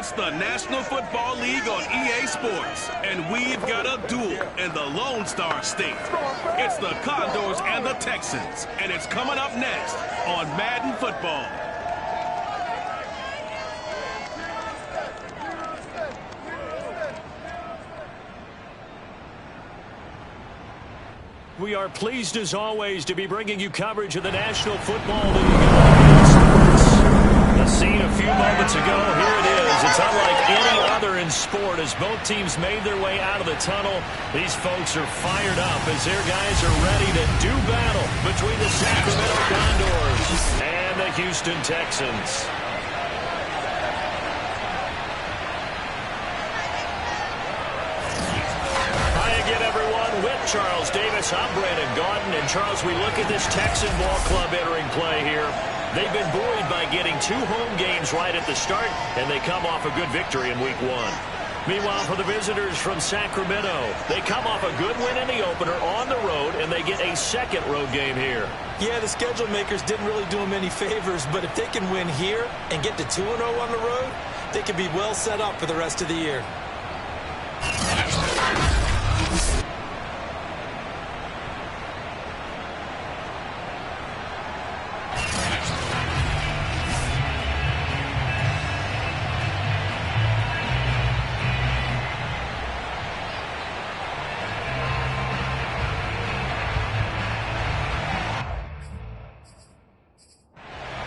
It's the National Football League on EA Sports, and we've got a duel in the Lone Star State. It's the Condors and the Texans, and it's coming up next on Madden Football. We are pleased, as always, to be bringing you coverage of the National Football League. The scene a few moments ago, here it is. It's unlike any other in sport as both teams made their way out of the tunnel. These folks are fired up as their guys are ready to do battle between the Sacramento Condors and the Houston Texans. With Charles Davis, I'm Brandon Gaudin. And Charles, we look at this Texan ball club entering play here. They've been buoyed by getting 2 home games right at the start, and they come off a good victory in Week 1. Meanwhile, for the visitors from Sacramento, they come off a good win in the opener on the road, and they get a second road game here. Yeah, the schedule makers didn't really do them any favors, but if they can win here and get to 2-0 on the road, they can be well set up for the rest of the year.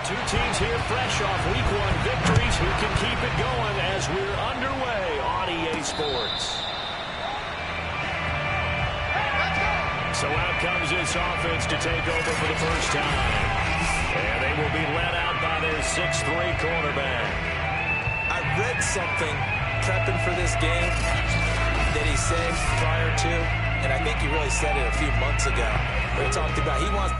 Two teams here fresh off Week 1 victories who can keep it going as we're underway on EA Sports. So out comes this offense to take over for the first time. And they will be led out by their 6'3" quarterback. I read something prepping for this game that he said prior to, and I think he really said it a few months ago, where he talked about he wants...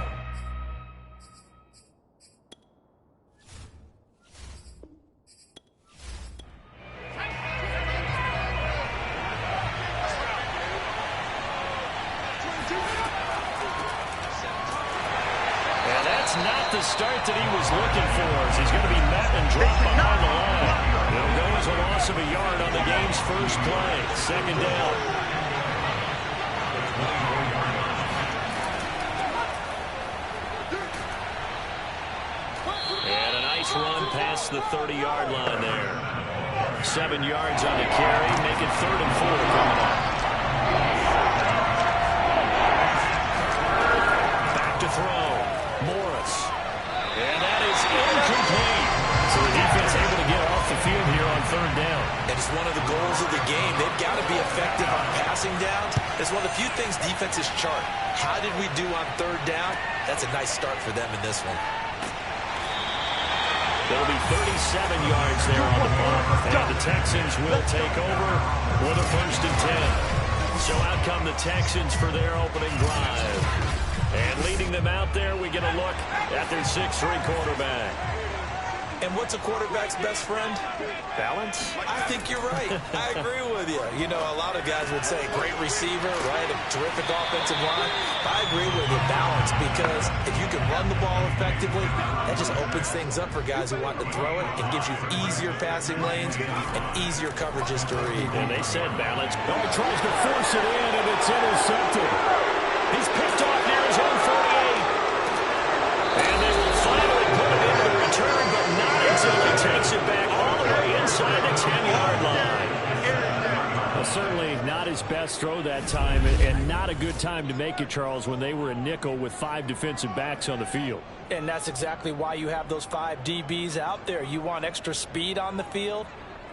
Not the start that he was looking for as he's going to be met and dropped behind the line. It'll go as a loss of a yard on the game's first play. Second down. And a nice run past the 30-yard line there. 7 yards on the carry, make it 3rd and 4 coming up. Back to throw. And that is incomplete. So the defense able to get off the field here on 3rd down. And it's one of the goals of the game. They've got to be effective on passing downs. It's one of the few things defenses chart. How did we do on 3rd down? That's a nice start for them in this one. There'll be 37 yards there on the punt. And the Texans will take over with a 1st and 10. So out come the Texans for their opening drive. And leading them out there, we get a look at their 6'3" quarterback. And what's a quarterback's best friend? Balance? I think you're right. I agree with you. You know, a lot of guys would say great receiver, right? A terrific offensive line. I agree with you, balance, because if you can run the ball effectively, that just opens things up for guys who want to throw it and gives you easier passing lanes and easier coverages to read. And they said balance. Oh, he tries to force it in, and it's intercepted. He's picked off near his own 48. And they will finally put him into the return, but not until he takes it back all the way inside the 10-yard line. Well, certainly not his best throw that time, and not a good time to make it, Charles, when they were a nickel with 5 defensive backs on the field. And that's exactly why you have those 5 DBs out there. You want extra speed on the field,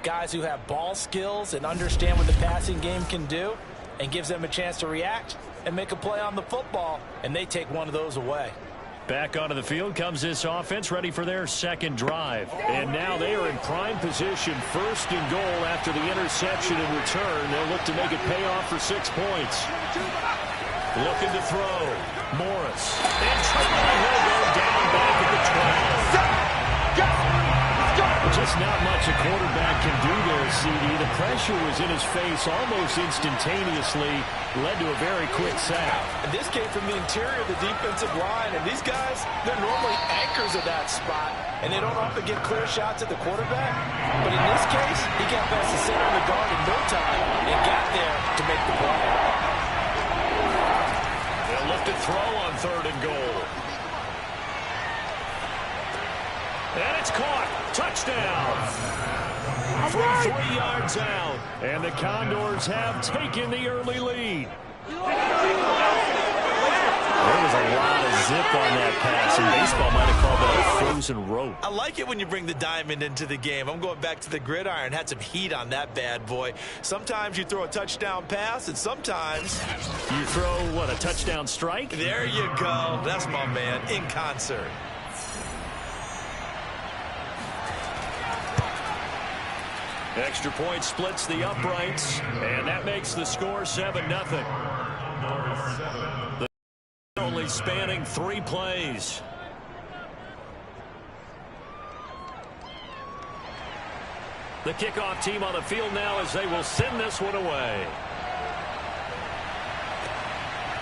guys who have ball skills and understand what the passing game can do, and gives them a chance to react and make a play on the football, and they take one of those away. Back onto the field comes this offense, ready for their second drive. And now they are in prime position, 1st and goal after the interception and return. They'll look to make it pay off for 6 points. Looking to throw. Morris. And he'll go down back at the 12. Just not much a quarterback can do there, CD. The pressure was in his face almost instantaneously, led to a very quick sack. And this came from the interior of the defensive line, and these guys, they're normally anchors of that spot, and they don't often get clear shots at the quarterback. But in this case, he got past the center of the guard in no time and got there to make the play. They'll look to throw on 3rd and goal. And it's caught. Touchdown. From 3 yards out. And the Condors have taken the early lead. There was a lot of zip on that pass, and baseball might have called that a frozen rope. I like it when you bring the diamond into the game. I'm going back to the gridiron. Had some heat on that bad boy. Sometimes you throw a touchdown pass, and sometimes you throw, what, a touchdown strike? There you go. That's my man in concert. Extra point splits the uprights, and that makes the score 7-0. Only spanning 3 plays. The kickoff team on the field now as they will send this one away.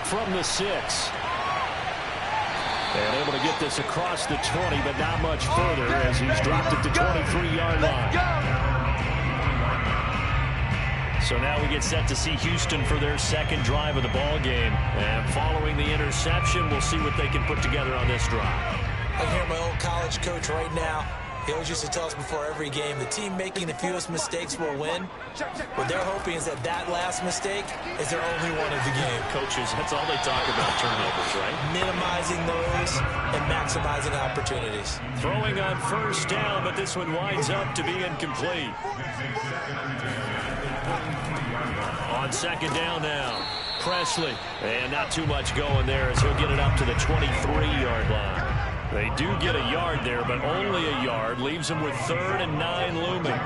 From the 6. And able to get this across the 20, but not much further as he's dropped it to 23-yard line. So now we get set to see Houston for their 2nd drive of the ball game. And following the interception, we'll see what they can put together on this drive. I hear my old college coach right now. He always used to tell us before every game, the team making the fewest mistakes will win. What they're hoping is that that last mistake is their only one of the game. Coaches, that's all they talk about, turnovers, right? Minimizing those and maximizing opportunities. Throwing on 1st down, but this one winds up to be incomplete. On 2nd down now, Presley. And not too much going there as he'll get it up to the 23-yard line. They do get a yard there, but only a yard. Leaves them with 3rd and 9 looming.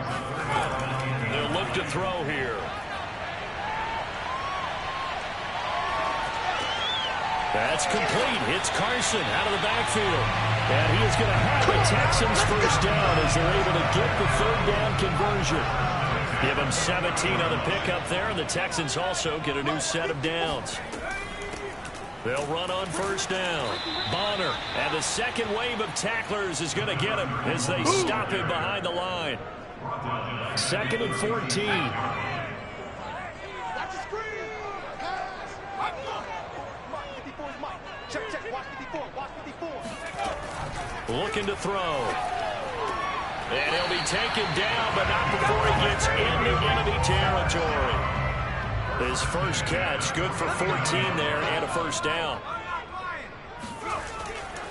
They'll look to throw here. That's complete. It's Carson out of the backfield. And he is going to have the Texans 1st down as they're able to get the 3rd down conversion. Give them 17 on the pickup there, and the Texans also get a new set of downs. They'll run on 1st down. Bonner, and the 2nd wave of tacklers is going to get him as they stop him behind the line. 2nd and 14. Looking to throw. And he'll be taken down, but not before he gets into enemy territory. His first catch, good for 14 there, and a 1st down.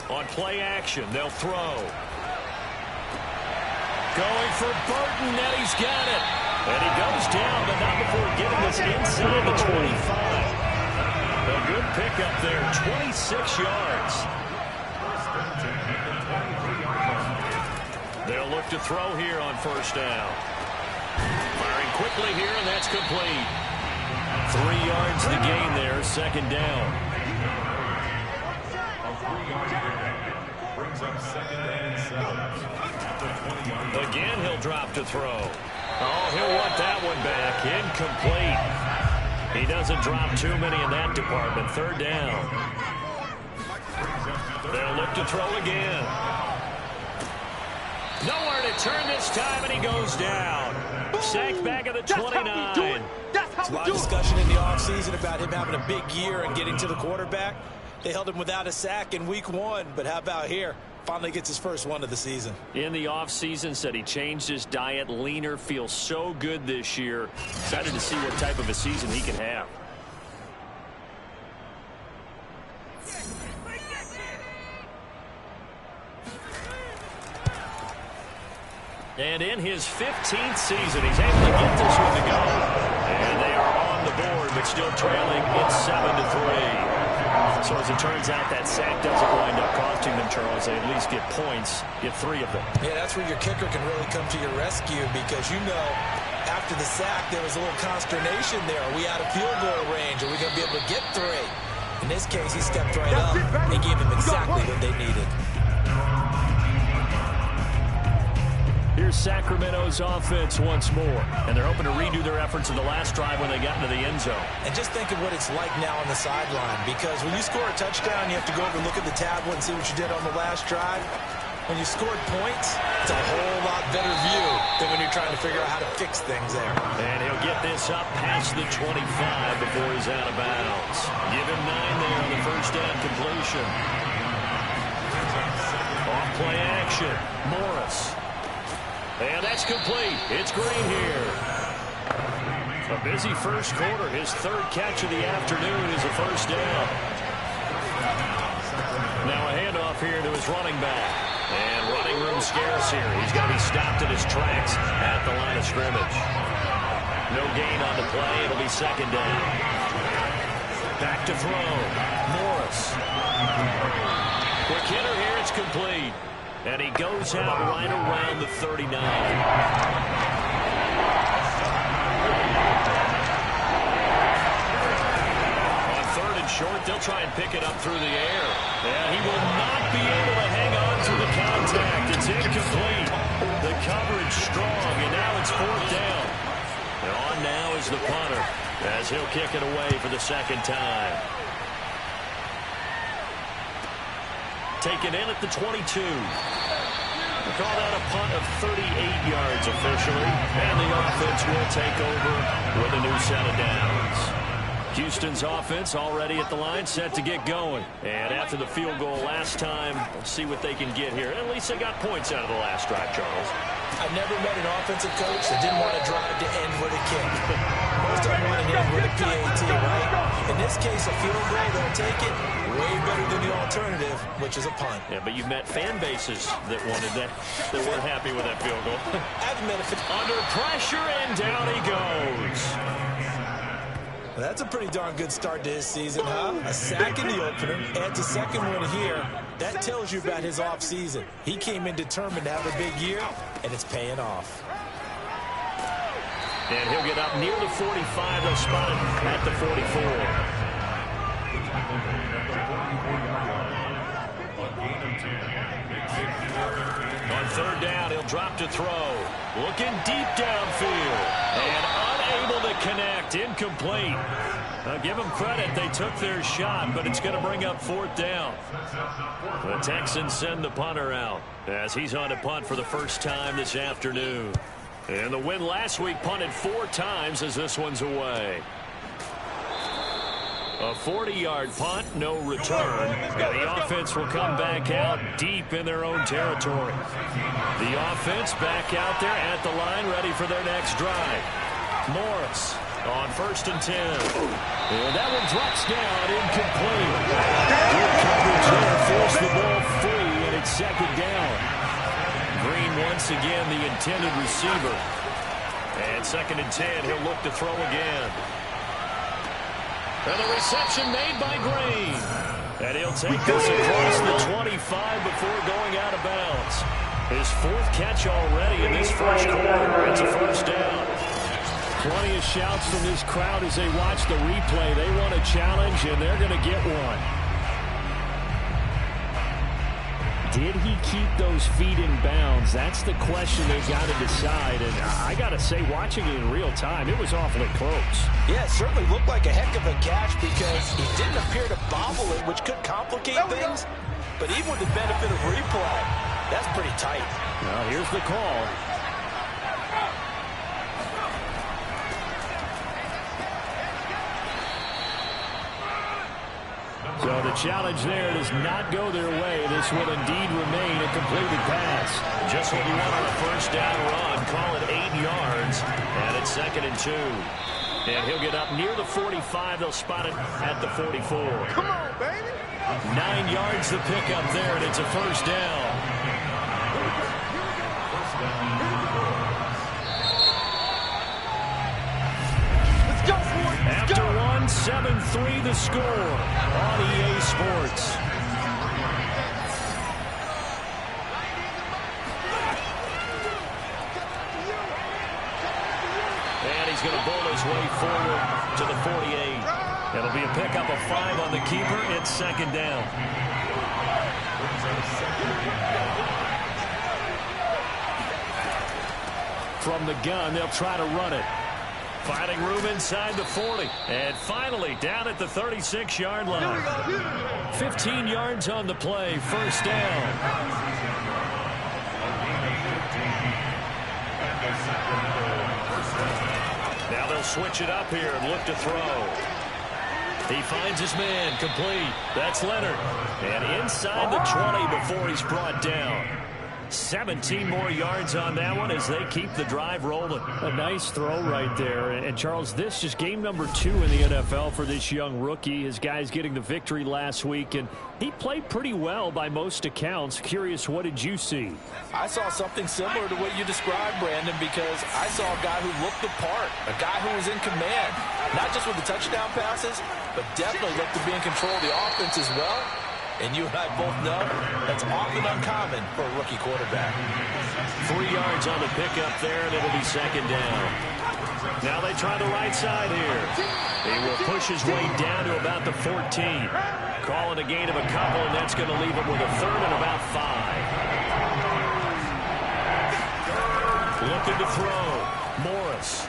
On play action, they'll throw. Going for Burton, and he's got it. And he goes down, but not before getting this inside the 25. A good pickup there, 26 yards. They'll look to throw here on 1st down. Firing quickly here, and that's complete. 3 yards the gain there, 2nd down. Again, he'll drop to throw. Oh, he'll want that one back. Incomplete. He doesn't drop too many in that department. 3rd down. They'll look to throw again. Nowhere to turn this time, and he goes down. Sacked back at the 29. A lot of discussion in the offseason about him having a big year and getting to the quarterback. They held him without a sack in week 1, but how about here? Finally gets his first one of the season. In the offseason, said he changed his diet, leaner, feels so good this year. Excited to see what type of a season he can have. And in his 15th season, he's able to get this one to go. And they are on the board, but still trailing. It's 7-3. So as it turns out, that sack doesn't wind up costing them, Charles. They at least get points, get 3 of them. Yeah, that's where your kicker can really come to your rescue because, you know, after the sack, there was a little consternation there. Are we out of field goal range? Are we going to be able to get 3? In this case, he stepped right up and gave them exactly what they needed. Here's Sacramento's offense once more. And they're hoping to redo their efforts in the last drive when they got into the end zone. And just think of what it's like now on the sideline, because when you score a touchdown, you have to go over and look at the tablet and see what you did on the last drive. When you scored points, it's a whole lot better view than when you're trying to figure out how to fix things there. And he'll get this up past the 25 before he's out of bounds. Give him 9 there on the first down completion. Off play action. Morris. And that's complete. It's Green here. A busy first quarter. His third catch of the afternoon is a first down. Now a handoff here to his running back. And running room scarce here. He's going to be stopped in his tracks at the line of scrimmage. No gain on the play. It'll be second down. Back to throw. Morris. Quick hitter here. It's complete. And he goes out right around the 39. On third and short, they'll try and pick it up through the air. And he will not be able to hang on to the contact. It's incomplete. The coverage strong, and now it's fourth down. And on now is the punter, as he'll kick it away for the second time. Taken in at the 22. We call that a punt of 38 yards officially. And the offense will take over with a new set of downs. Houston's offense already at the line, set to get going. And after the field goal last time, we'll see what they can get here. At least they got points out of the last drive, Charles. I've never met an offensive coach that didn't want to drive to end with a kick. Most of them want to end with a PAT, right? In this case, a field goal, they'll take it. Way better than the alternative, which is a punt. Yeah, but you've met fan bases that wanted that weren't happy with that field goal. I haven't met a under pressure, and down he goes. That's a pretty darn good start to his season, huh? A sack in the opener, adds a second one here. That tells you about his offseason. He came in determined to have a big year, and it's paying off. And he'll get up near the 45. They'll spot him at the 44. On third down, he'll drop to throw. Looking deep downfield. And unable to connect. Incomplete. Now give them credit. They took their shot, but it's going to bring up fourth down. The Texans send the punter out as he's on to punt for the first time this afternoon. And the win last week punted 4 times as this one's away. A 40-yard punt, no return. And the offense will come back out deep in their own territory. The offense back out there at the line, ready for their next drive. Morris on first and 10. And that one drops down, incomplete. Good coverage there, forced the ball free, and it's second down. Green once again the intended receiver. And second and 10, he'll look to throw again. And the reception made by Green. And he'll take this across the 25 before going out of bounds. His 4th catch already in this first quarter. It's a first down. Plenty of shouts from this crowd as they watch the replay. They want a challenge, and they're going to get one. Did he keep those feet in bounds? That's the question they've got to decide. And I got to say, watching it in real time, it was awfully close. Yeah, it certainly looked like a heck of a catch because he didn't appear to bobble it, which could complicate things. But even with the benefit of replay, that's pretty tight. Well, here's the call. So the challenge there does not go their way. This will indeed remain a completed pass. Just what you want on a first down run. Call it 8 yards. And it's second and 2. And he'll get up near the 45. They'll spot it at the 44. Come on, baby. 9 yards to pick up there, and it's a first down. After one, 7-3 the score on EA Sports. And he's going to bowl his way forward to the 48. It'll be a pickup of 5 on the keeper. It's second down. From the gun, they'll try to run it. Finding room inside the 40. And finally down at the 36-yard line. 15 yards on the play. First down. Now they'll switch it up here and look to throw. He finds his man, complete. That's Leonard. And inside the 20 before he's brought down. 17 more yards on that one as they keep the drive rolling. A nice throw right there. And Charles, this is game number 2 in the NFL for this young rookie. His guys getting the victory last week, and he played pretty well by most accounts. Curious, what did you see? I saw something similar to what you described, Brandon, because I saw a guy who looked the part, a guy who was in command, not just with the touchdown passes, but definitely looked to be in control of the offense as well. And you and I both know that's often uncommon for a rookie quarterback. 3 yards on the pickup there, and it'll be second down. Now they try the right side here. He will push his way down to about the 14. Calling a gain of a couple, and that's going to leave him with a third and about 5. Looking to throw. Morris.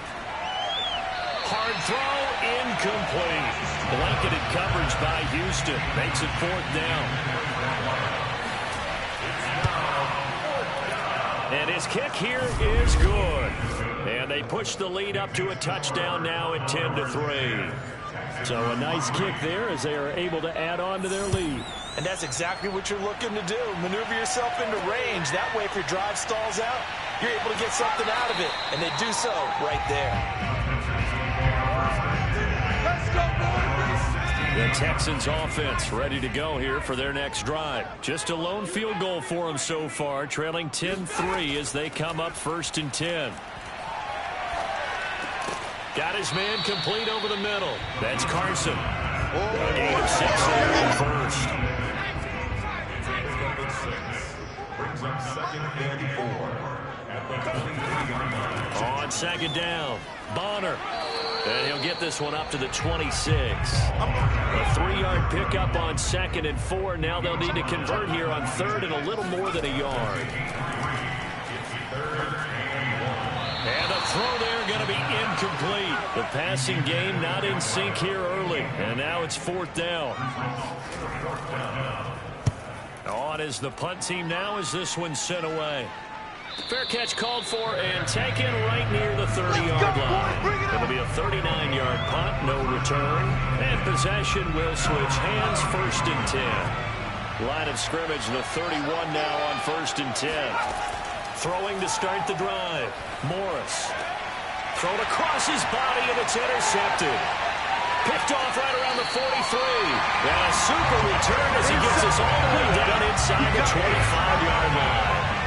Hard throw, incomplete. Blanketed coverage by Houston. Makes it fourth down. And his kick here is good. And they push the lead up to a touchdown now at 10-3. So a nice kick there as they are able to add on to their lead. And that's exactly what you're looking to do. Maneuver yourself into range. That way, if your drive stalls out, you're able to get something out of it. And they do so right there. The Texans offense ready to go here for their next drive. Just a lone field goal for them so far, trailing 10-3 as they come up 1st and 10. Got his man complete over the middle. That's Carson. A gain of 6 there in first. Brings up 2nd and 4. On second down, Bonner. And he'll get this one up to the 26. A 3-yard pickup on 2nd and 4. Now they'll need to convert here on 3rd and a little more than a yard. And the throw there going to be incomplete. The passing game not in sync here early. And now it's 4th down. On is the punt team now as this one's sent away. Fair catch called for and taken right near the 30-yard line. It'll be a 39-yard punt, no return. And possession will switch hands, 1st and 10. Line of scrimmage, the 31 now on 1st and 10. Throwing to start the drive. Morris. Thrown across his body and it's intercepted. Picked off right around the 43. And a super return as he gets us all the way down inside the 25-yard line.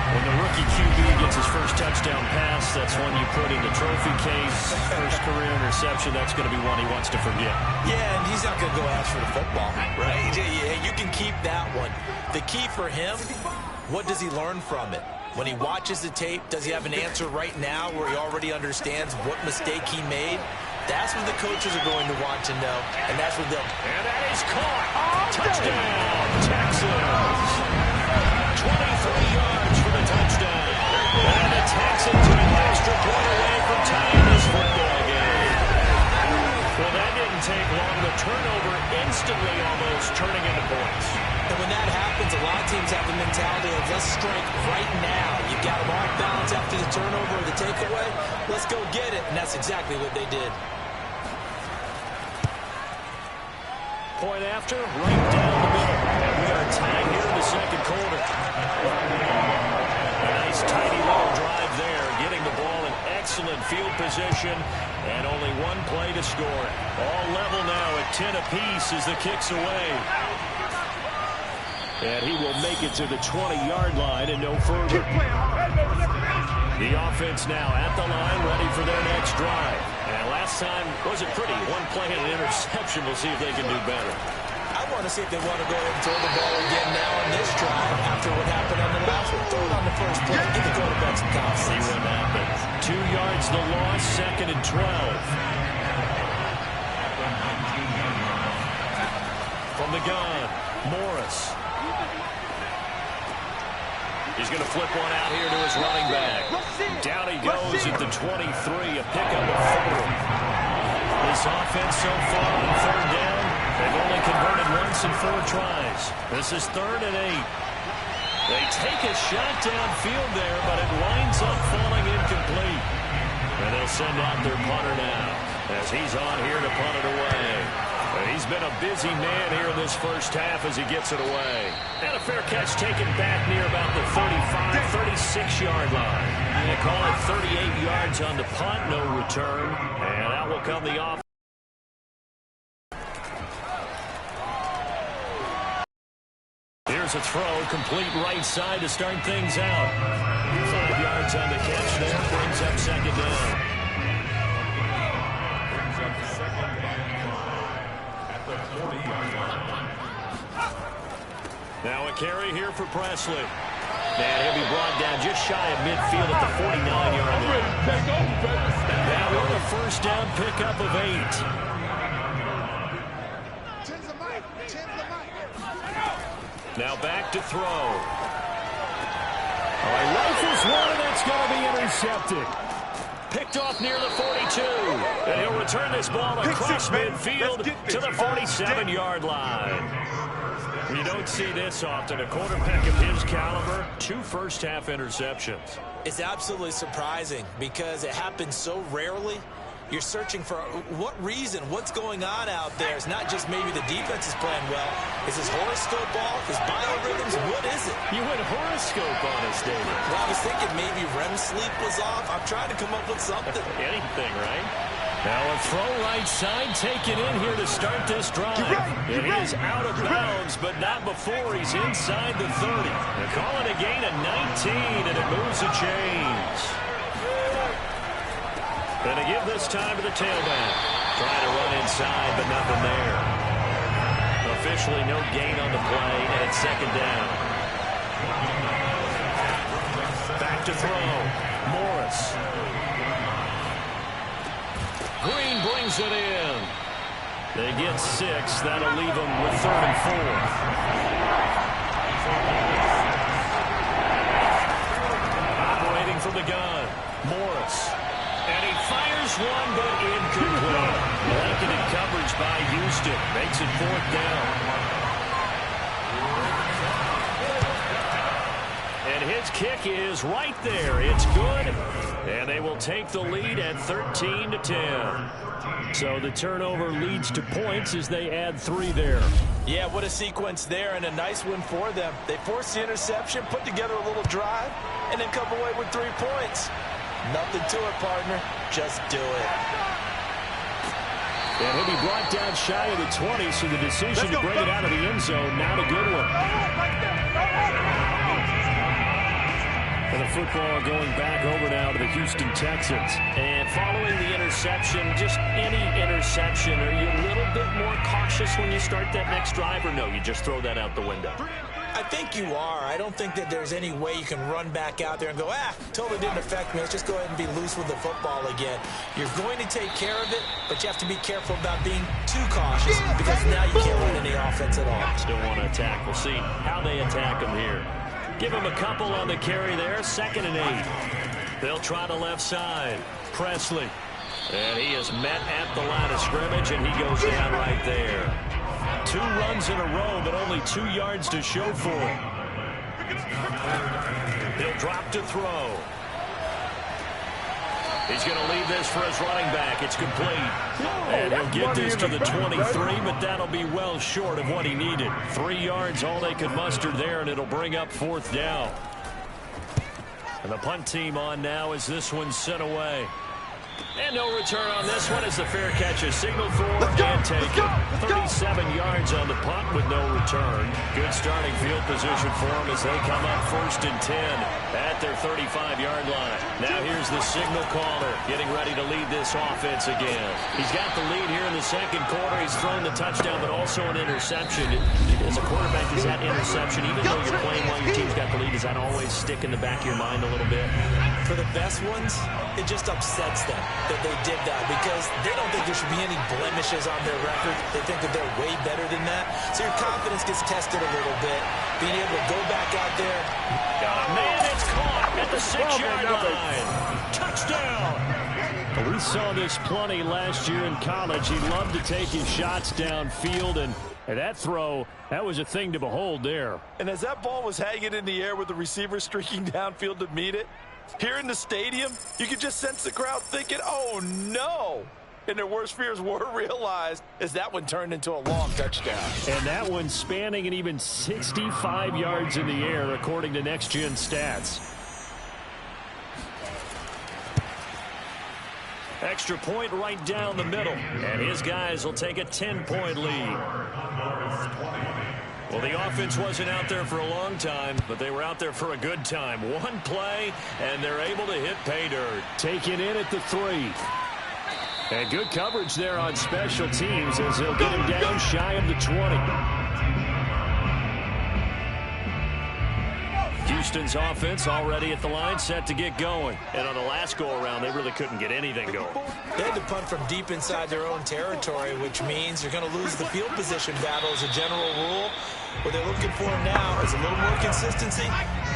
When the rookie QB gets his first touchdown pass, that's one you put in the trophy case. First career interception, that's going to be one he wants to forget. Yeah, and he's not going to go ask for the football, right? You can keep that one. The key for him, what does he learn from it? When he watches the tape, does he have an answer right now where he already understands what mistake he made? That's what the coaches are going to want to know, and that's what they'll... And that is caught. Touchdown, Texans. 23 yards for the touchdown. And the Texans are an extra point away from tying this football game. Well, that didn't take long. The turnover instantly almost turning into points. And when that happens, a lot of teams have the mentality of let's strike right now. You've got them off balance after the turnover or the takeaway. Let's go get it. And that's exactly what they did. Point after, right down the middle. And we are tied here in the second quarter. A nice tidy little drive there, getting the ball in excellent field position, and only one play to score it. All level now at 10 apiece as the kick's away. And he will make it to the 20-yard line and no further. The offense now at the line, ready for their next drive. And last time wasn't pretty. One play and an interception. We'll see if they can do better. I want to see if they want to go ahead and throw the ball again now on this drive after what happened on the last one. Throw it on the first play. Give the quarterback some confidence. See what happens. 2 yards the loss, 2nd and 12. From the gun, Morris. He's going to flip one out here to his running back. Down he goes at the 23, a pickup of 4. This offense so far on third down, they've only converted once in 4 tries. This is 3rd and 8. They take a shot downfield there, but it winds up falling incomplete. And they'll send out their punter now as he's on here to punt it away. He's been a busy man here in this first half as he gets it away. And a fair catch taken back near about the 35, 36-yard line. They call it 38 yards on the punt, no return. And out will come the off. Here's a throw, complete right side to start things out. 5 yards on the catch there, brings up 2nd down. Brings up 2nd down at the 40-yard line. Now a carry here for Presley. And he'll be brought down just shy of midfield at the 49-yard line. Now with a first down pickup of 8. Now back to throw. Rifles one, and that's going to be intercepted. Picked off near the 42. And he'll return this ball across midfield to the 47-yard line. You don't see this often. A quarterback of his caliber, 2 first-half interceptions. It's absolutely surprising because it happens so rarely. You're searching for what reason, what's going on out there. It's not just maybe the defense is playing well. Is his horoscope off? His biorhythms? What is it? You went horoscope on us, David. Well, I was thinking maybe REM sleep was off. I'm trying to come up with something. Anything, right? Now a throw right side taken in here to start this drive. And he is out of bounds, but not before he's inside the 30. They call it a gain of 19, and it moves the chains. Going to give this time to the tailback. Trying to run inside, but nothing there. Officially no gain on the play, and it's 2nd down. Back to throw. Morris. Green brings it in. They get 6. That'll leave them with 3rd and 4. Operating from the gun. Morris. And he fires one, but incomplete. Blanketed coverage by Houston. Makes it 4th down. And his kick is right there. It's good. And they will take the lead at 13-10. So the turnover leads to points as they add 3 there. Yeah, what a sequence there, and a nice win for them. They forced the interception, put together a little drive, and then come away with 3 points. Nothing to it, partner. Just do it. And he'll be brought down shy of the 20, so the decision to bring it out of the end zone, not a good one. And the football going back over now to the Houston Texans. And following the interception, just any interception, are you a little bit more cautious when you start that next drive, or no, you just throw that out the window? I think you are. I don't think that there's any way you can run back out there and go, totally didn't affect me. Let's just go ahead and be loose with the football again. You're going to take care of it, but you have to be careful about being too cautious because now you can't run any offense at all. Still want to attack. We'll see how they attack him here. Give him a couple on the carry there. 2nd and 8. They'll try the left side. Presley. And he is met at the line of scrimmage, and he goes down right there. 2 runs in a row, but only 2 yards to show for it. He'll drop to throw. He's going to leave this for his running back. It's complete. And he'll get this to the 23, but that'll be well short of what he needed. 3 yards, all they could muster there, and it'll bring up 4th down. And the punt team on now as this one's sent away. And no return on this one as the fair catch is signaled for and taken. 37 yards on the punt with no return. Good starting field position for them as they come up 1st and 10 at their 35-yard line. Now here's the signal caller getting ready to lead this offense again. He's got the lead here in the 2nd quarter. He's thrown the touchdown, but also an interception. As a quarterback, does that interception, even though you're playing while your team's got the lead, does that always stick in the back of your mind a little bit? For the best ones, it just upsets them. that they did that because they don't think there should be any blemishes on their record. They think that they're way better than that. So your confidence gets tested a little bit. Being able to go back out there. Got a man that's caught at the 6-yard line. Touchdown. Well, we saw this plenty last year in college. He loved to take his shots downfield, and that throw, that was a thing to behold there. And as that ball was hanging in the air with the receiver streaking downfield to meet it, here in the stadium, you could just sense the crowd thinking, oh, no. And their worst fears were realized as that one turned into a long touchdown. And that one spanning and even 65 yards in the air, according to Next Gen Stats. Extra point right down the middle. And his guys will take a 10-point lead. Well, the offense wasn't out there for a long time, but they were out there for a good time. One play, and they're able to hit pay dirt. Taken in at the 3. And good coverage there on special teams as they'll get him down shy of the 20. Houston's offense already at the line, set to get going. And on the last go-around, they really couldn't get anything going. They had to punt from deep inside their own territory, which means you're going to lose the field position battle as a general rule. What they're looking for now is a little more consistency,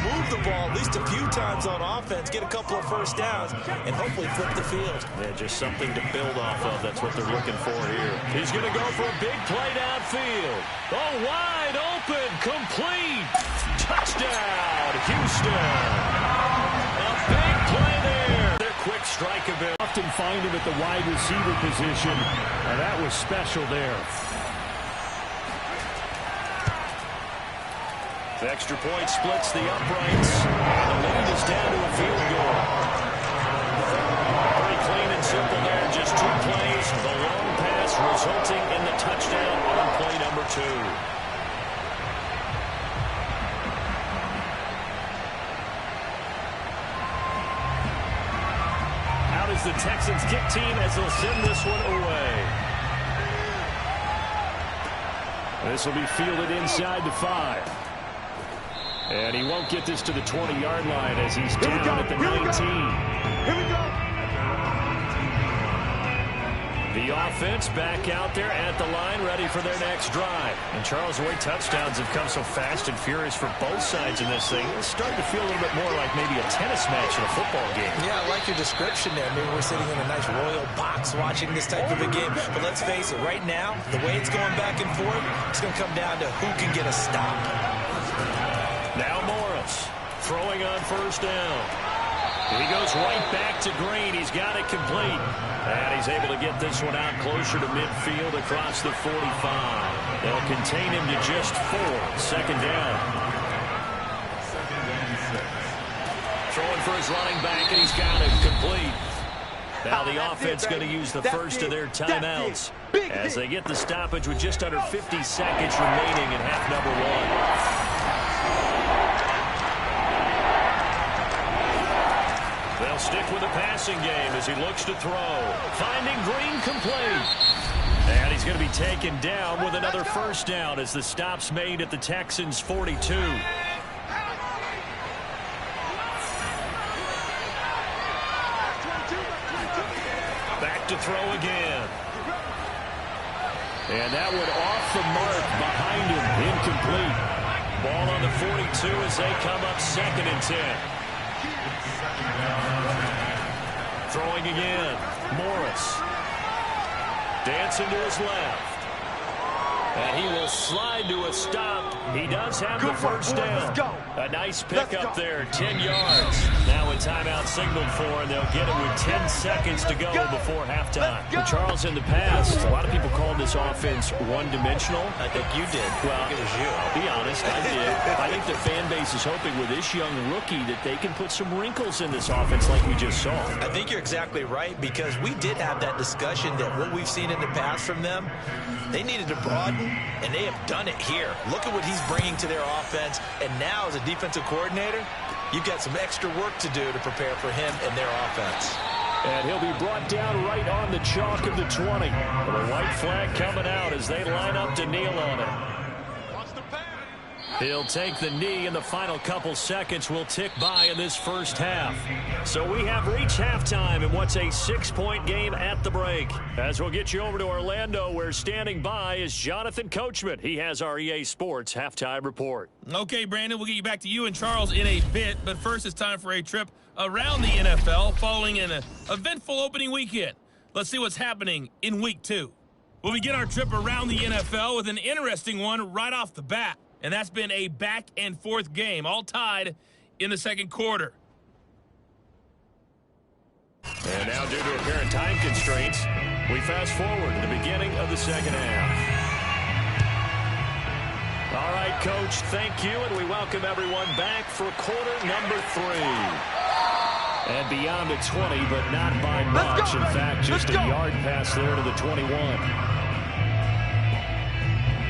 move the ball at least a few times on offense, get a couple of first downs, and hopefully flip the field. Yeah, just something to build off of. That's what they're looking for here. He's going to go for a big play downfield. Oh, wide open, complete. Touchdown, Houston. A big play there. Their quick strike ability. Often find him at the wide receiver position, and that was special there. The extra point splits the uprights. And the lead is down to a field goal. Pretty clean and simple there. Just 2 plays. The long pass resulting in the touchdown on play number 2. How does the Texans kick team as they'll send this one away? This will be fielded inside the 5. And he won't get this to the 20-yard line as he's down at the 19. Here we go. The offense back out there at the line, ready for their next drive. And Charles, the way touchdowns have come so fast and furious for both sides in this thing, it's starting to feel a little bit more like maybe a tennis match in a football game. Yeah, I like your description there. Maybe we're sitting in a nice royal box watching this type of a game. But let's face it, right now, the way it's going back and forth, it's going to come down to who can get a stop. Now Morris throwing on first down. He goes right back to Green. He's got it complete. And he's able to get this one out closer to midfield across the 45. They'll contain him to just 4. Second down. Throwing for his running back, and he's got it complete. Now the offense going to use the first of their timeouts as they get the stoppage with just under 50 seconds remaining in half number 1. They'll stick with the passing game as he looks to throw. Finding Green complete. And he's going to be taken down with another first down as the stop's made at the Texans' 42. Back to throw again. And that one off the mark behind him. Incomplete. Ball on the 42 as they come up 2nd and 10. Throwing again. Morris. Dancing to his left. And he will slide to a stop. He does have the first down. A nice pickup there, 10 yards. Now a timeout signaled for, and they'll get it with 10 seconds to go before halftime. Well, Charles, in the past, a lot of people called this offense one-dimensional. I think you did. Well, it was you. I'll be honest, I did. I think the fan base is hoping with this young rookie that they can put some wrinkles in this offense like we just saw. I think you're exactly right, because we did have that discussion that what we've seen in the past from them, they needed to broaden, and they have done it here. Look at what he's bringing to their offense, and now as a defensive coordinator, you've got some extra work to do to prepare for him and their offense. And he'll be brought down right on the chalk of the 20. The white flag coming out as they line up to kneel on it. He'll take the knee, and the final couple seconds will tick by in this first half. So we have reached halftime in what's a 6-point game at the break. As we'll get you over to Orlando, where standing by is Jonathan Coachman. He has our EA Sports halftime report. Okay, Brandon, we'll get you back to you and Charles in a bit, but first it's time for a trip around the NFL following an eventful opening weekend. Let's see what's happening in Week 2. We'll begin our trip around the NFL with an interesting one right off the bat. And that's been a back-and-forth game, all tied in the second quarter. And now, due to apparent time constraints, we fast forward to the beginning of the second half. All right, Coach, thank you, and we welcome everyone back for quarter number 3. And beyond the 20, but not by much. In fact, just a yard pass there to the 21.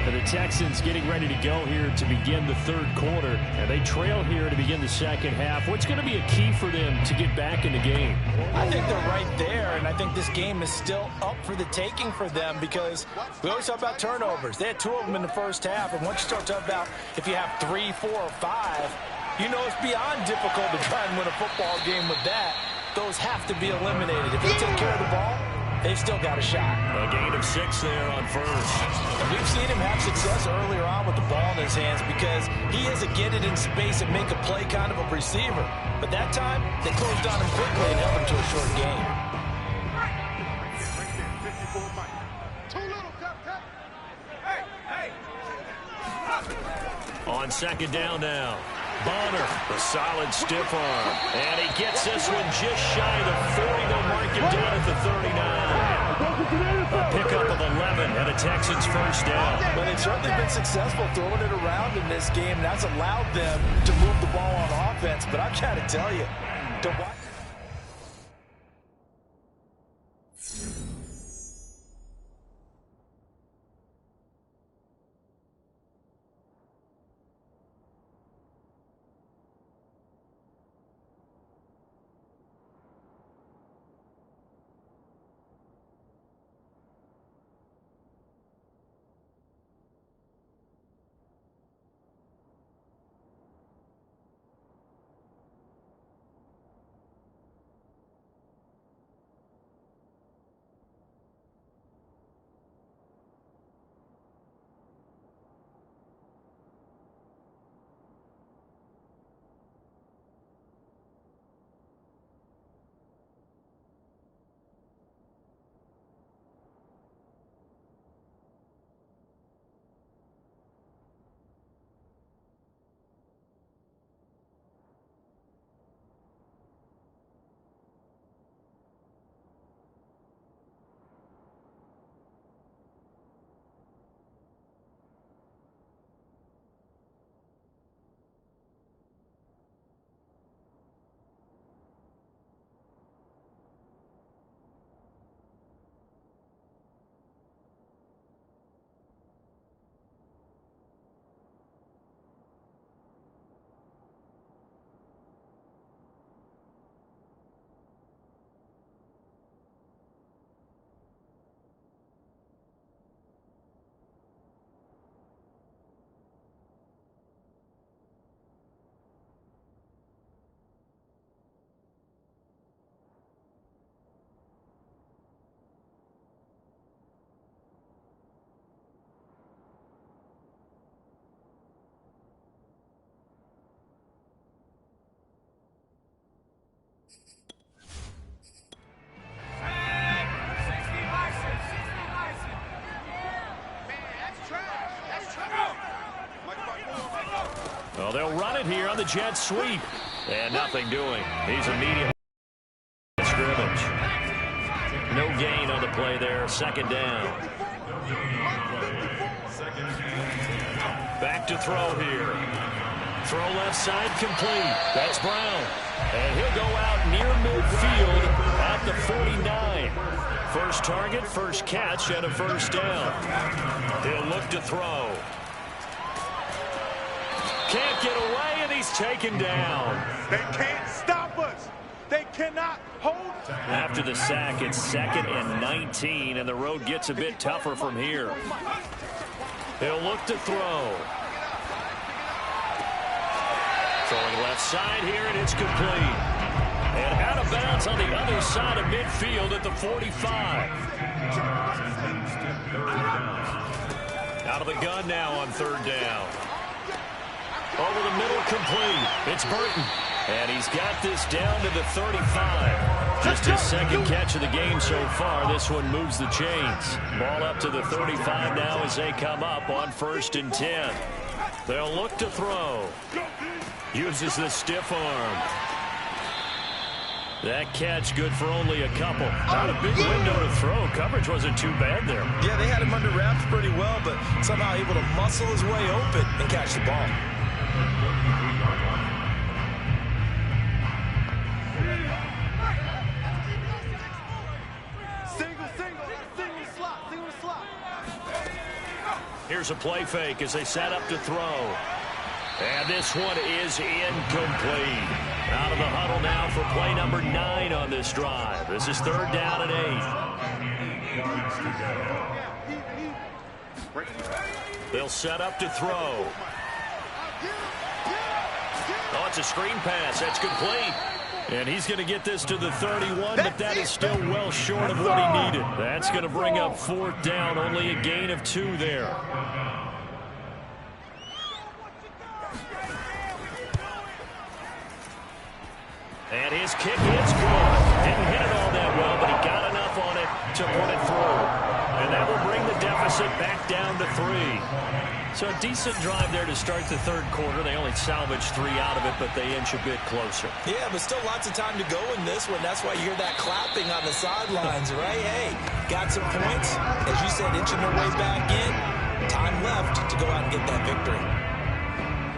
The Texans getting ready to go here to begin the third quarter, and they trail here to begin the second half. What's going to be a key for them to get back in the game? I think they're right there, and I think this game is still up for the taking for them because we always talk about turnovers. They had 2 of them in the first half, and once you start talking about if you have 3, 4, or 5, you know it's beyond difficult to try and win a football game with that. Those have to be eliminated. If they take care of the ball, they've still got a shot. A gain of 6 there on first. And we've seen him have success earlier on with the ball in his hands because he is a get it in space and make a play kind of a receiver. But that time, they closed on him quickly and held him to a short game. On second down now. Bonner, the solid stiff arm. And he gets this one just shy of the 40. They'll mark him down at the 39. A pickup of 11 and a Texans first down. But they've certainly been successful throwing it around in this game. That's allowed them to move the ball on offense. But I've got to tell you, to watch. Well, they'll run it here on the jet sweep. And nothing doing. He's immediately scrimmage. No gain on the play there. Second down. Back to throw here. Throw left side complete. That's Brown. And he'll go out near midfield at the 49. First target, first catch, and a first down. He'll look to throw. Can't get away, and he's taken down. They can't stop us. They cannot hold. After the sack, it's 2nd and 19, and the road gets a bit tougher from here. He'll look to throw. Throwing left side here, and it's complete. And out of bounds on the other side of midfield at the 45. Out of the gun now on third down. Over the middle, complete. It's Burton. And he's got this down to the 35. Just his second catch of the game so far. This one moves the chains. Ball up to the 35 now as they come up on 1st and 10. They'll look to throw. Uses the stiff arm. That catch good for only a couple. Not a big window to throw. Coverage wasn't too bad there. Yeah, they had him under wraps pretty well, but somehow able to muscle his way open and catch the ball. Single slot. Here's a play fake as they set up to throw. And this one is incomplete. Out of the huddle now for play number 9 on this drive. This is 3rd down and 8. They'll set up to throw. Oh, it's a screen pass. That's complete. And he's going to get this to the 31, but that is still well short of what he needed. That's going to bring up 4th down. Only a gain of 2 there. And his kick is good. Didn't hit it all that well, but he got enough on it to put it through. And that will bring the deficit back down to 3. So a decent drive there to start the 3rd quarter. They only salvaged 3 out of it, but they inch a bit closer. Yeah, but still lots of time to go in this one. That's why you hear that clapping on the sidelines, right? Hey, got some points. As you said, inching their way back in. Time left to go out and get that victory.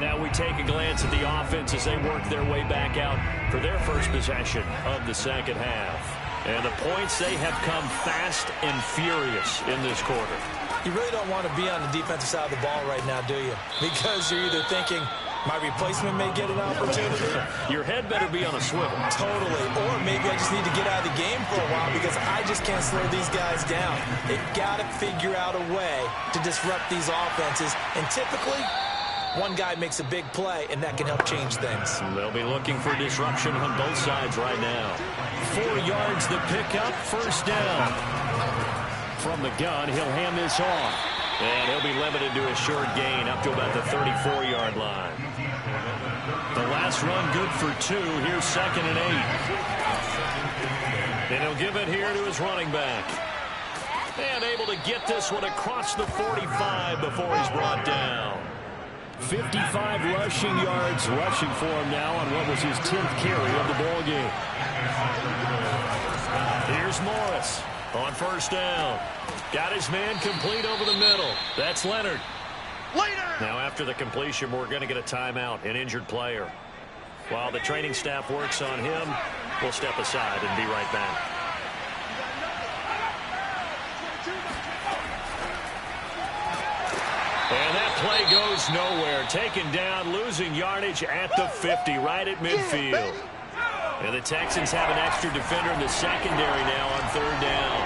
Now we take a glance at the offense as they work their way back out for their first possession of the 2nd half. And the points, they have come fast and furious in this quarter. You really don't want to be on the defensive side of the ball right now, do you? Because you're either thinking, my replacement may get an opportunity. Your head better be on a swivel. Totally. Or maybe I just need to get out of the game for a while because I just can't slow these guys down. They've got to figure out a way to disrupt these offenses. And typically, one guy makes a big play, and that can help change things. They'll be looking for disruption on both sides right now. 4 yards the pickup, 1st down. From the gun, he'll hand this off. And he'll be limited to a short gain up to about the 34-yard line. The last run good for 2. Here's 2nd and 8. And he'll give it here to his running back. And able to get this one across the 45 before he's brought down. 55 rushing yards rushing for him now on what was his 10th carry of the ball game. Here's Morris on 1st down. Got his man complete over the middle. That's Leonard. Now after the completion, we're going to get a timeout, an injured player. While the training staff works on him, we'll step aside and be right back. And that play goes nowhere. Taken down, losing yardage at the 50, right at midfield. And the Texans have an extra defender in the secondary now on 3rd down.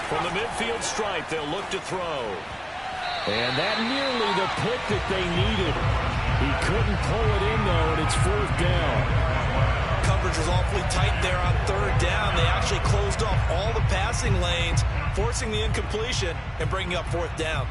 From the midfield stripe, they'll look to throw. And that nearly the pick that they needed. He couldn't pull it in, though, and it's 4th down. Coverage was awfully tight there on 3rd down. They actually closed off all the passing lanes, forcing the incompletion and bringing up 4th down.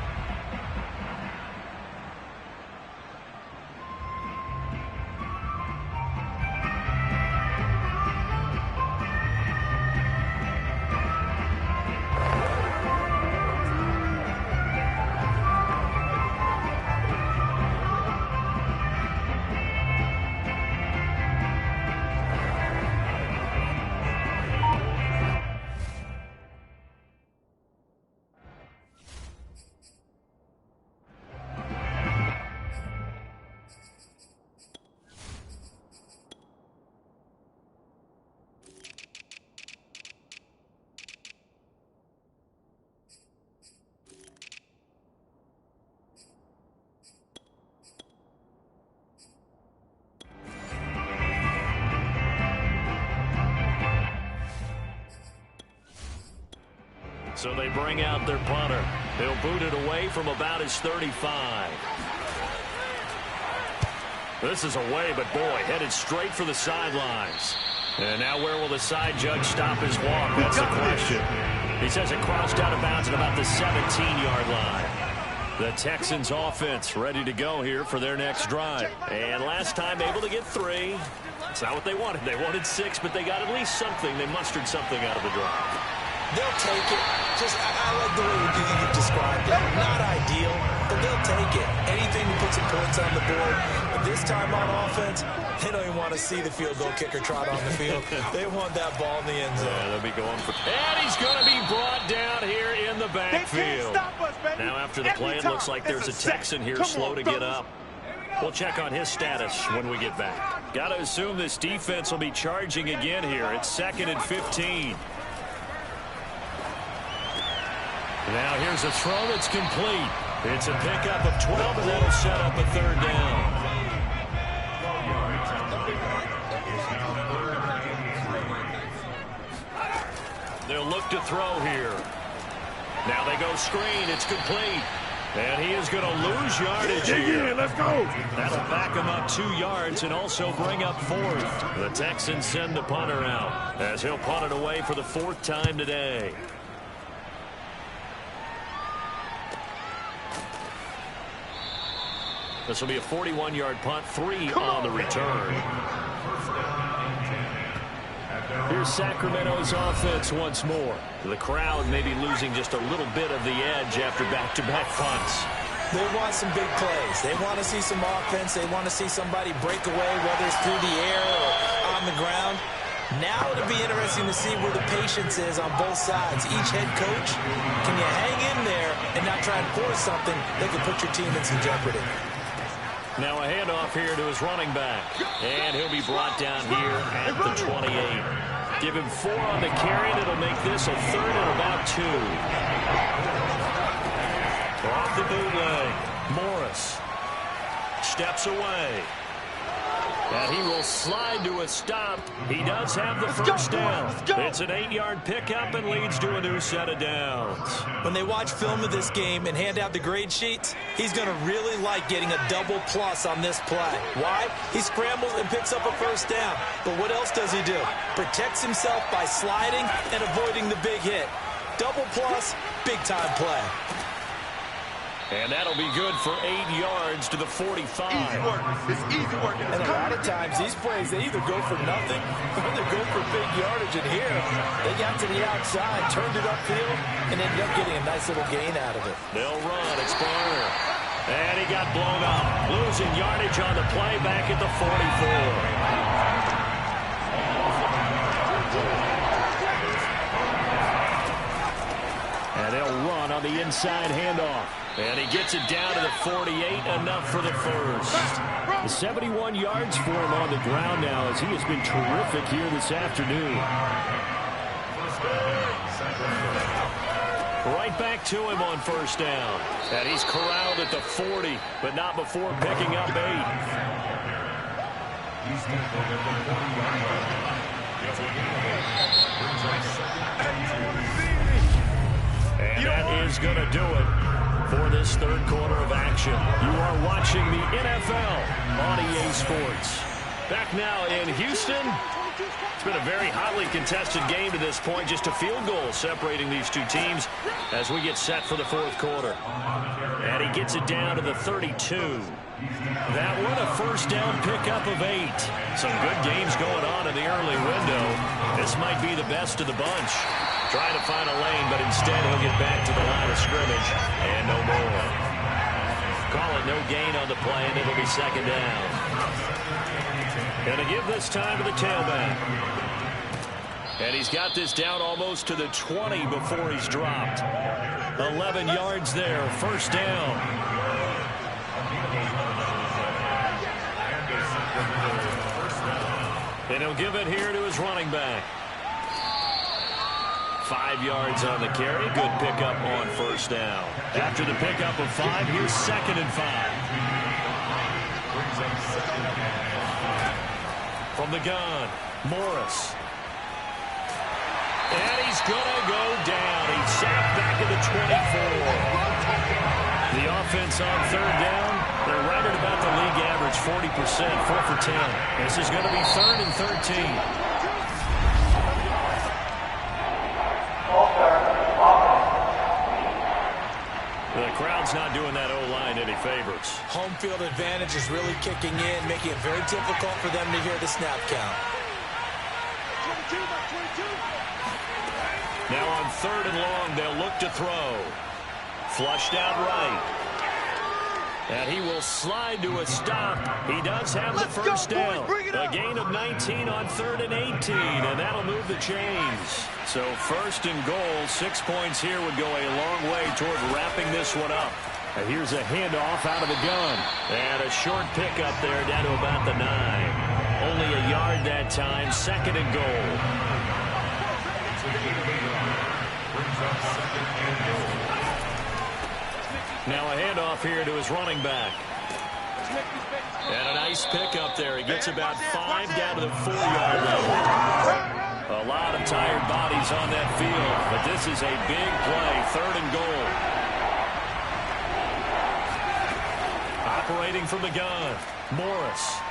So they bring out their punter. They'll boot it away from about his 35. This is away, but boy, headed straight for the sidelines. And now where will the side judge stop his walk? That's the question. He says it crossed out of bounds at about the 17-yard line. The Texans offense ready to go here for their next drive. And last time able to get 3. It's not what they wanted. They wanted 6, but they got at least something. They mustered something out of the drive. They'll take it. I like the way you described it. Not ideal, but they'll take it. Anything to put some points on the board. But this time on offense, they don't even want to see the field goal kicker trot on the field. They want that ball in the end zone. Yeah, they'll be going for... And he's going to be brought down here in the backfield. Now after the play, it looks like there's a Texan here slow to get up. We'll check on his status when we get back. Got to assume this defense will be charging again here. It's 2nd and 15. Now here's a throw that's complete. It's a pickup of 12, and that'll set up a 3rd down. They'll look to throw here. Now they go screen. It's complete. And he is going to lose yardage here. Let's go. That'll back him up 2 yards and also bring up 4th. The Texans send the punter out as he'll punt it away for the 4th time today. This will be a 41-yard punt, 3 on the return. Here's Sacramento's offense once more. The crowd may be losing just a little bit of the edge after back-to-back punts. They want some big plays. They want to see some offense. They want to see somebody break away, whether it's through the air or on the ground. Now it'll be interesting to see where the patience is on both sides. Each head coach, can you hang in there and not try and force something that could put your team in some jeopardy? Now a handoff here to his running back. And he'll be brought down here at the 28. Give him 4 on the carry, and it'll make this a 3rd and about 2. Off the bootleg. Morris steps away. And he will slide to a stop. He does have the first down. It's an 8-yard pickup and leads to a new set of downs. When they watch film of this game and hand out the grade sheets, he's going to really like getting a double plus on this play. Why? He scrambles and picks up a first down. But what else does he do? Protects himself by sliding and avoiding the big hit. Double plus, big time play. And that'll be good for 8 yards to the 45. Easy work. It's easy work. And a lot of times, these plays, they either go for nothing or they go for big yardage. And here, they got to the outside, turned it upfield, and ended up getting a nice little gain out of it. They'll run. It's Barner. And he got blown up. Losing yardage on the play back at the 44. And they'll run on the inside handoff. And he gets it down to the 48, enough for the first. The 71 yards for him on the ground now as he has been terrific here this afternoon. Right back to him on first down. And he's corralled at the 40, but not before picking up 8. And that is going to do it for this 3rd quarter of action. You are watching the NFL on EA Sports. Back now in Houston. It's been a very hotly contested game to this point. Just a field goal separating these two teams as we get set for the 4th quarter. And he gets it down to the 32. That one a first down pickup of 8. Some good games going on in the early window. This might be the best of the bunch. Trying to find a lane, but instead he'll get back to the line of scrimmage and no more. Call it no gain on the play, and it'll be 2nd down. Going to give this time to the tailback. And he's got this down almost to the 20 before he's dropped. 11 yards there, first down. And he'll give it here to his running back. 5 yards on the carry. Good pickup on first down. After the pickup of 5, here's 2nd and 5. From the gun, Morris. And he's going to go down. He's sacked back at the 24. The offense on 3rd down They're right at about the league average, 40%, 4 for 10. This is going to be 3rd and 13. The crowd's not doing that O-line any favors. Home field advantage is really kicking in, making it very difficult for them to hear the snap count. Now on 3rd and long, they'll look to throw. Flushed out right. And he will slide to a stop. He does have the first down. A gain of 19 on 3rd and 18, and that'll move the chains. So 1st and goal, 6 points here would go a long way toward wrapping this one up. And here's a handoff out of the gun. And a short pickup there down to about the 9. Only a yard that time, 2nd and goal. Now a handoff here to his running back. And a nice pickup there. He gets about 5 down to the 4-yard level. A lot of tired bodies on that field, but this is a big play, 3rd and goal. Operating from the gun, Morris.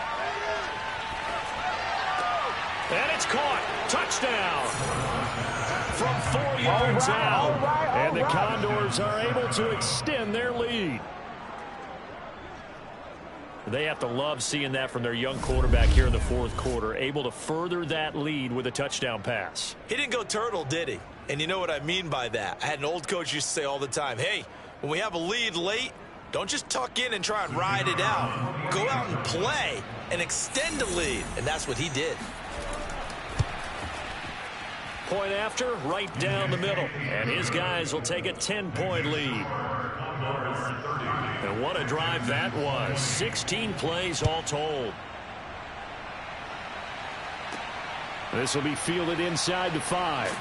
And it's caught. Touchdown. From 4 yards out. And the Condors are able to extend their lead. They have to love seeing that from their young quarterback here in the 4th quarter, able to further that lead with a touchdown pass. He didn't go turtle, did he? And you know what I mean by that. I had an old coach used to say all the time, hey, when we have a lead late, don't just tuck in and try and ride it out. Go out and play and extend the lead. And that's what he did. Point after, right down the middle. And his guys will take a 10-point lead. And what a drive that was. 16 plays all told. This will be fielded inside the 5.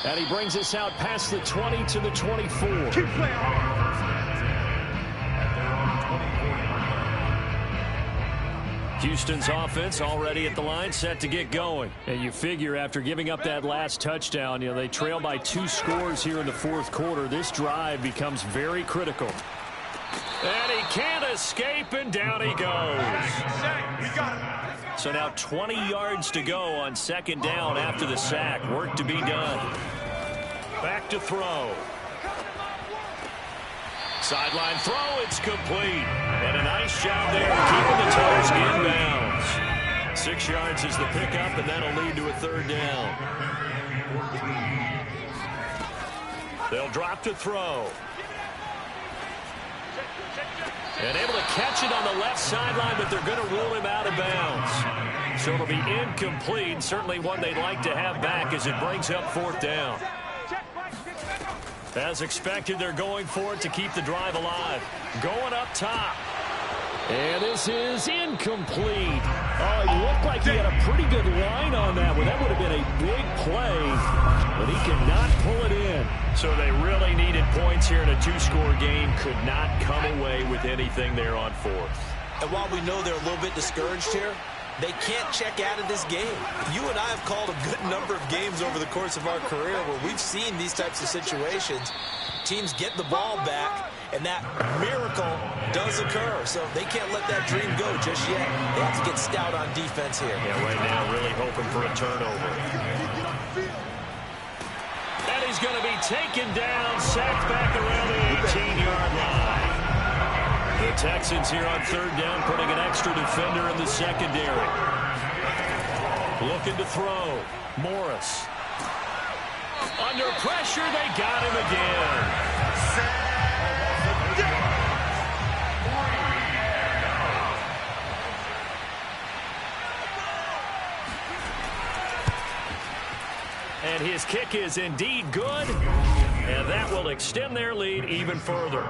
And he brings us out past the 20 to the 24. Keep playing. Houston's offense already at the line, set to get going. And you figure after giving up that last touchdown, they trail by 2 scores here in the 4th quarter. This drive becomes very critical. And he can't escape, and down he goes. So now 20 yards to go on 2nd down after the sack. Work to be done. Back to throw. Sideline throw, it's complete. And a nice job there keeping the toes inbounds. 6 yards is the pickup, and that'll lead to a 3rd down. They'll drop to throw. And able to catch it on the left sideline, but they're going to rule him out of bounds. So it'll be incomplete. Certainly one they'd like to have back as it brings up 4th down. As expected, they're going for it to keep the drive alive. Going up top. And this is incomplete. Oh, it looked like he had a pretty good line on that one. That would have been a big play, but he cannot pull it in. So they really needed points here in a 2-score game. Could not come away with anything there on 4th. And while we know they're a little bit discouraged here, they can't check out of this game. You and I have called a good number of games over the course of our career where we've seen these types of situations. Teams get the ball back, and that miracle does occur. So they can't let that dream go just yet. They have to get stout on defense here. Yeah, right now really hoping for a turnover. And he's going to be taken down, sacked back around the 18-yard line. The Texans here on 3rd down, putting an extra defender in the secondary. Looking to throw. Morris. Under pressure, they got him again. And his kick is indeed good, and that will extend their lead even further.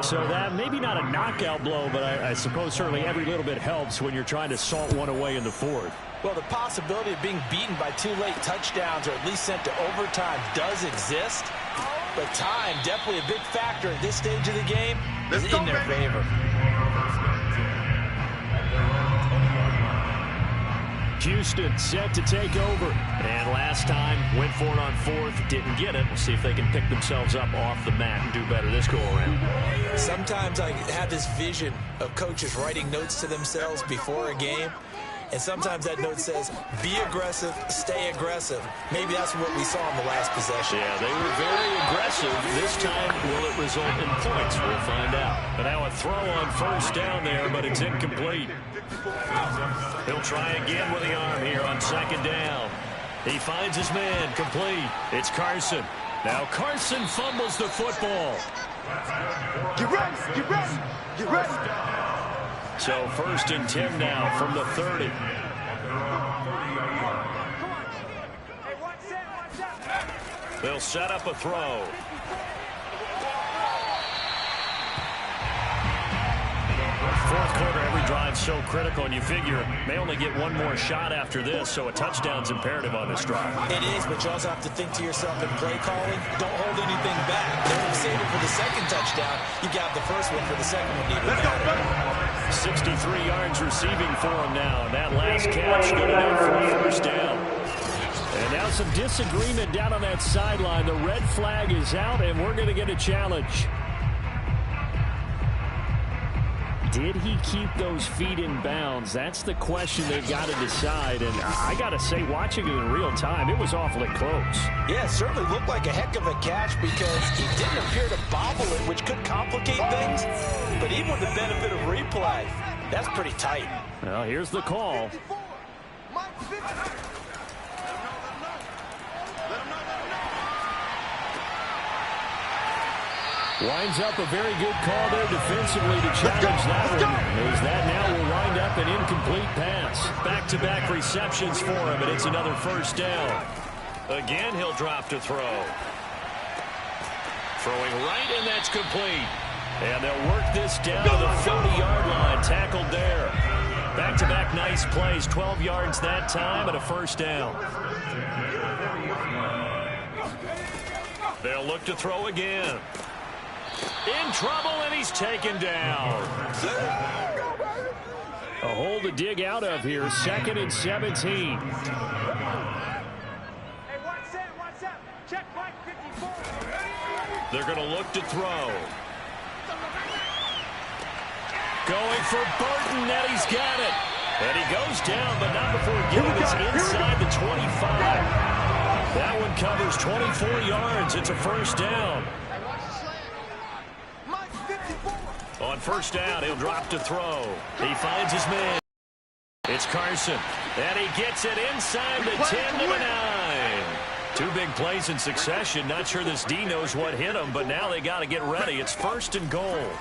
So that maybe not a knockout blow, but I suppose certainly every little bit helps when you're trying to salt one away in the 4th. Well, the possibility of being beaten by 2 late touchdowns or at least sent to overtime does exist, but time, definitely a big factor at this stage of the game, is in their favor. Houston set to take over. And last time, went for it on fourth, didn't get it. We'll see if they can pick themselves up off the mat and do better this go-around. Sometimes I have this vision of coaches writing notes to themselves before a game. And sometimes that note says, be aggressive, stay aggressive. Maybe that's what we saw in the last possession. Yeah, they were very aggressive. This time, will it result in points? We'll find out. But now a throw on first down there, but it's incomplete. He'll try again with the arm here on second down. He finds his man, complete. It's Carson. Now Carson fumbles the football. Get ready, get ready, get ready. So 1st and 10 now from the 30. They'll set up a throw. Fourth quarter, every drive's so critical, and you figure may only get one more shot after this, so a touchdown's imperative on this drive. It is, but you also have to think to yourself in play calling, don't hold anything back. Don't save it for the second touchdown. You got the first one for the second one even better. 63 yards receiving for him now, and that last catch good enough for a first down. And now some disagreement down on that sideline. The red flag is out, and we're going to get a challenge. Did he keep those feet in bounds? That's the question they've got to decide. And I got to say, watching it in real time, it was awfully close. Yeah, it certainly looked like a heck of a catch because he didn't appear to bobble it, which could complicate things. But even with the benefit of replay, that's pretty tight. Well, here's the call. Winds up a very good call there defensively to challenge that one. As that now will wind up an incomplete pass. Back-to-back receptions for him, and it's another first down. Again, he'll drop to throw. Throwing right, and that's complete. And they'll work this down to the 40-yard line. Tackled there. Back-to-back nice plays. 12 yards that time and a first down. They'll look to throw again. In trouble, and he's taken down. A hole to dig out of here. 2nd and 17. They're going to look to throw. Going for Burton, and he's got it. And he goes down, but not before getting this inside the 25. That one covers 24 yards. It's a first down. On first down, he'll drop to throw. He finds his man. It's Carson. And he gets it inside the 10 to the 9. Two big plays in succession. Not sure this D knows what hit him, but now they got to get ready. It's 1st and goal.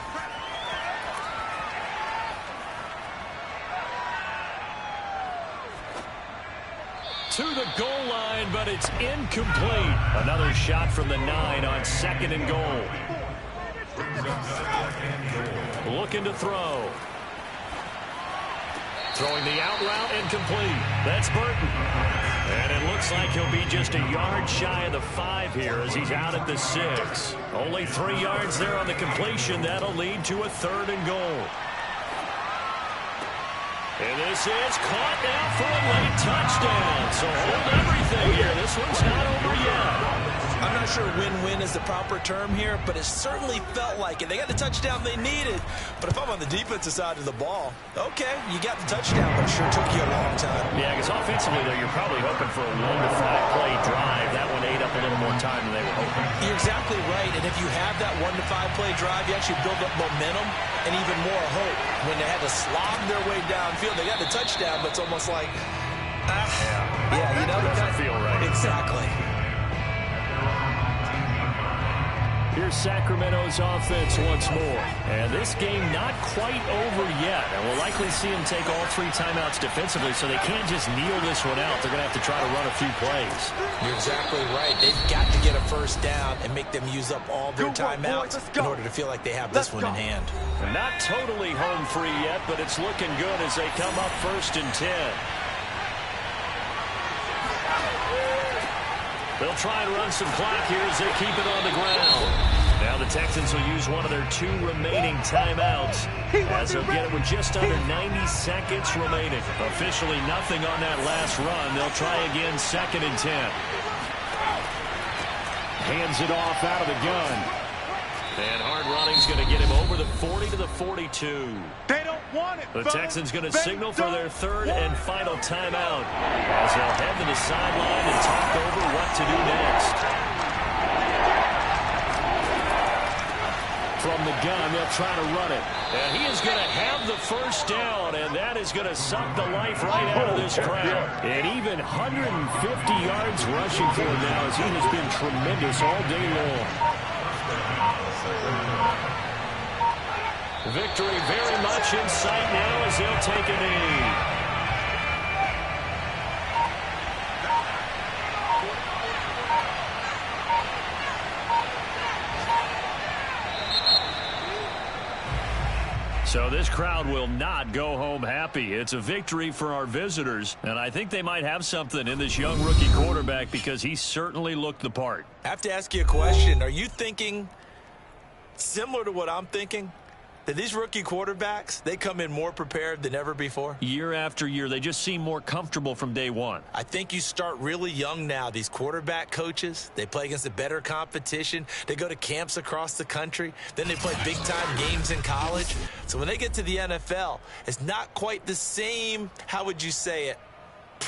To the goal line, but it's incomplete. Another shot from the 9 on 2nd and goal. Looking to throw. Throwing the out route incomplete. That's Burton. And it looks like he'll be just a yard shy of the 5 here as he's out at the 6. Only 3 yards there on the completion. That'll lead to a 3rd and goal. And this is caught now for a late touchdown. So hold everything here. This one's not over yet. I'm not sure win-win is the proper term here, but it certainly felt like it. They got the touchdown they needed, but if I'm on the defensive side of the ball, okay, you got the touchdown, but it sure took you a long time. Yeah, because offensively, though, you're probably hoping for a 1 to 5 play drive. That one ate up a little more time than they were hoping. You're exactly right, and if you have that 1 to 5 play drive, you actually build up momentum and even more hope. When they had to slog their way downfield, they got the touchdown, but it's almost like, you know, it doesn't feel right. Exactly. Here's Sacramento's offense once more. And this game not quite over yet. And we'll likely see them take all 3 timeouts defensively, so they can't just kneel this one out. They're going to have to try to run a few plays. You're exactly right. They've got to get a first down and make them use up all their timeouts in order to feel like they have this one in hand. Not totally home free yet, but it's looking good as they come up 1st and 10. They'll try and run some clock here as they keep it on the ground. Now the Texans will use one of their 2 remaining timeouts as they'll get it with just under 90 seconds remaining. Officially nothing on that last run. They'll try again, 2nd and 10. Hands it off out of the gun. And hard running's going to get him over the 40 to the 42. They don't want it. The Texans going to signal for their 3rd and final timeout as they'll head to the sideline and talk over what to do next. From the gun, they'll try to run it. And he is going to have the first down, and that is going to suck the life right out of this crowd. And even 150 yards rushing for him now as he has been tremendous all day long. Victory very much in sight now as they'll take a knee. So this crowd will not go home happy. It's a victory for our visitors, and I think they might have something in this young rookie quarterback because he certainly looked the part. I have to ask you a question. Are you thinking similar to what I'm thinking? That these rookie quarterbacks, they come in more prepared than ever before? Year after year, they just seem more comfortable from day one. I think you start really young now. These quarterback coaches, they play against a better competition. They go to camps across the country. Then they play big-time games in college. So when they get to the NFL, it's not quite the same, how would you say it,